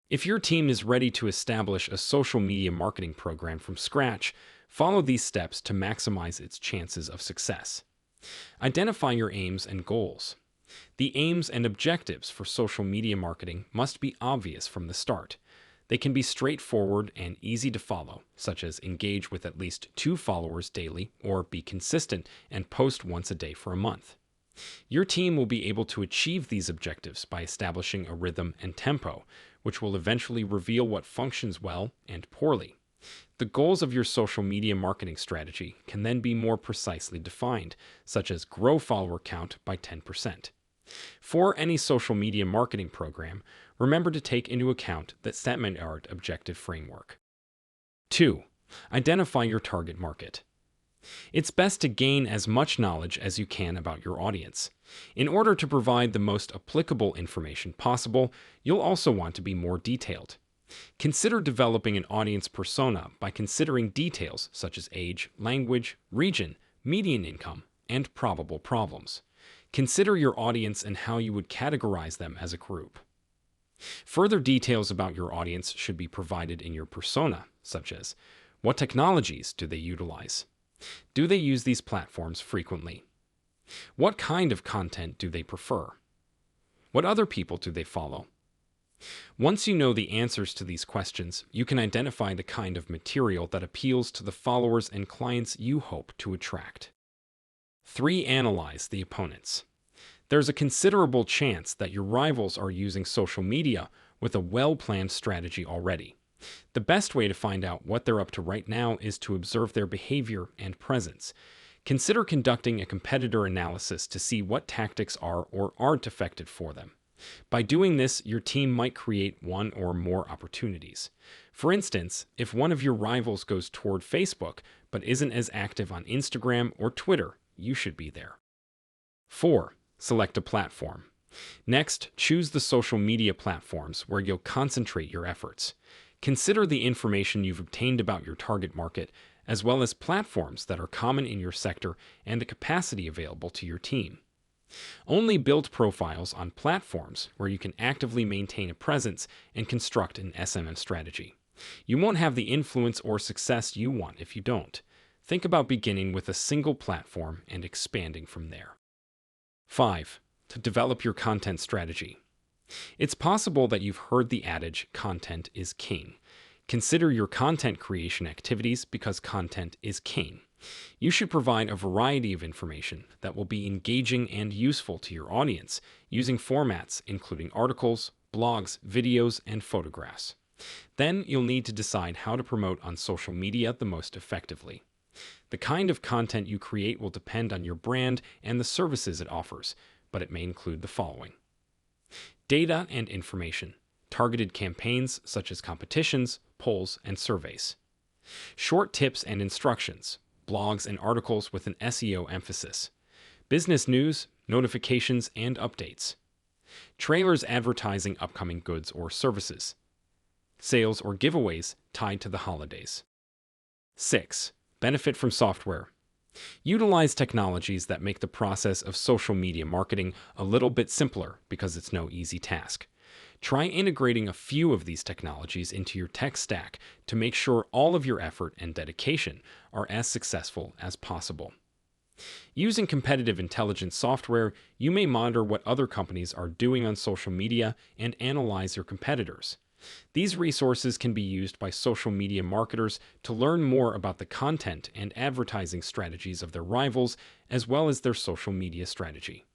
If your team is ready to establish a social media marketing program from scratch, follow these steps to maximize its chances of success. Identify your aims and goals. The aims and objectives for social media marketing must be obvious from the start. They can be straightforward and easy to follow, such as engage with at least 2 followers daily or be consistent and post once a day for a month. Your team will be able to achieve these objectives by establishing a rhythm and tempo, which will eventually reveal what functions well and poorly. The goals of your social media marketing strategy can then be more precisely defined, such as grow follower count by 10%. For any social media marketing program, remember to take into account the statement-art objective framework. 2. Identify your target market. It's best to gain as much knowledge as you can about your audience. In order to provide the most applicable information possible, you'll also want to be more detailed. Consider developing an audience persona by considering details such as age, language, region, median income, and probable problems. Consider your audience and how you would categorize them as a group. Further details about your audience should be provided in your persona, such as what technologies do they utilize? Do they use these platforms frequently? What kind of content do they prefer? What other people do they follow? Once you know the answers to these questions, you can identify the kind of material that appeals to the followers and clients you hope to attract. 3. Analyze the opponents. There's a considerable chance that your rivals are using social media with a well-planned strategy already. The best way to find out what they're up to right now is to observe their behavior and presence. Consider conducting a competitor analysis to see what tactics are or aren't effective for them. By doing this, your team might create one or more opportunities. For instance, if one of your rivals goes toward Facebook but isn't as active on Instagram or Twitter, you should be there. 4. Select a platform. Next, choose the social media platforms where you'll concentrate your efforts. Consider the information you've obtained about your target market, as well as platforms that are common in your sector and the capacity available to your team. Only build profiles on platforms where you can actively maintain a presence and construct an SMM strategy. You won't have the influence or success you want if you don't. Think about beginning with a single platform and expanding from there. 5. To develop your content strategy. It's possible that you've heard the adage, content is king. Consider your content creation activities because content is king. You should provide a variety of information that will be engaging and useful to your audience using formats including articles, blogs, videos, and photographs. Then you'll need to decide how to promote on social media the most effectively. The kind of content you create will depend on your brand and the services it offers, but it may include the following. Data and information. Targeted campaigns such as competitions, polls, and surveys. Short tips and instructions. Blogs and articles with an SEO emphasis. Business news, notifications, and updates. Trailers advertising upcoming goods or services. Sales or giveaways tied to the holidays. 6. Benefit from software. Utilize technologies that make the process of social media marketing a little bit simpler because it's no easy task. Try integrating a few of these technologies into your tech stack to make sure all of your effort and dedication are as successful as possible. Using competitive intelligence software, you may monitor what other companies are doing on social media and analyze your competitors. These resources can be used by social media marketers to learn more about the content and advertising strategies of their rivals, as well as their social media strategy.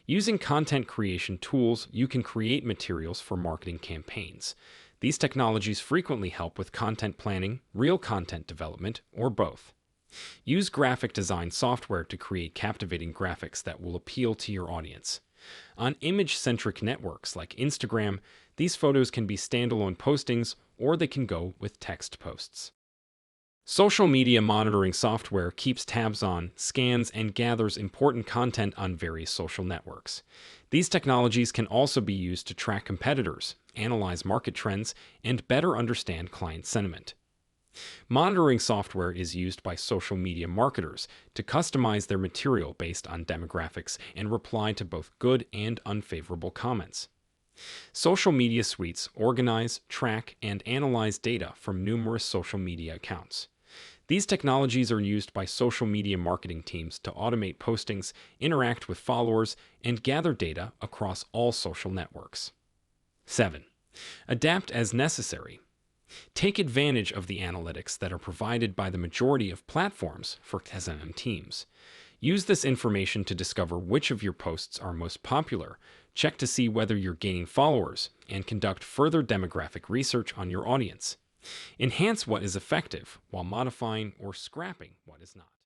Using content creation tools, you can create materials for marketing campaigns. These technologies frequently help with content planning, real content development, or both. Use graphic design software to create captivating graphics that will appeal to your audience. On image-centric networks like Instagram, these photos can be standalone postings or they can go with text posts. Social media monitoring software keeps tabs on, scans, and gathers important content on various social networks. These technologies can also be used to track competitors, analyze market trends, and better understand client sentiment. Monitoring software is used by social media marketers to customize their material based on demographics and reply to both good and unfavorable comments. Social media suites organize, track, and analyze data from numerous social media accounts. These technologies are used by social media marketing teams to automate postings, interact with followers, and gather data across all social networks. 7. Adapt as necessary. Take advantage of the analytics that are provided by the majority of platforms for SMM teams. Use this information to discover which of your posts are most popular, check to see whether you're gaining followers, and conduct further demographic research on your audience. Enhance what is effective while modifying or scrapping what is not.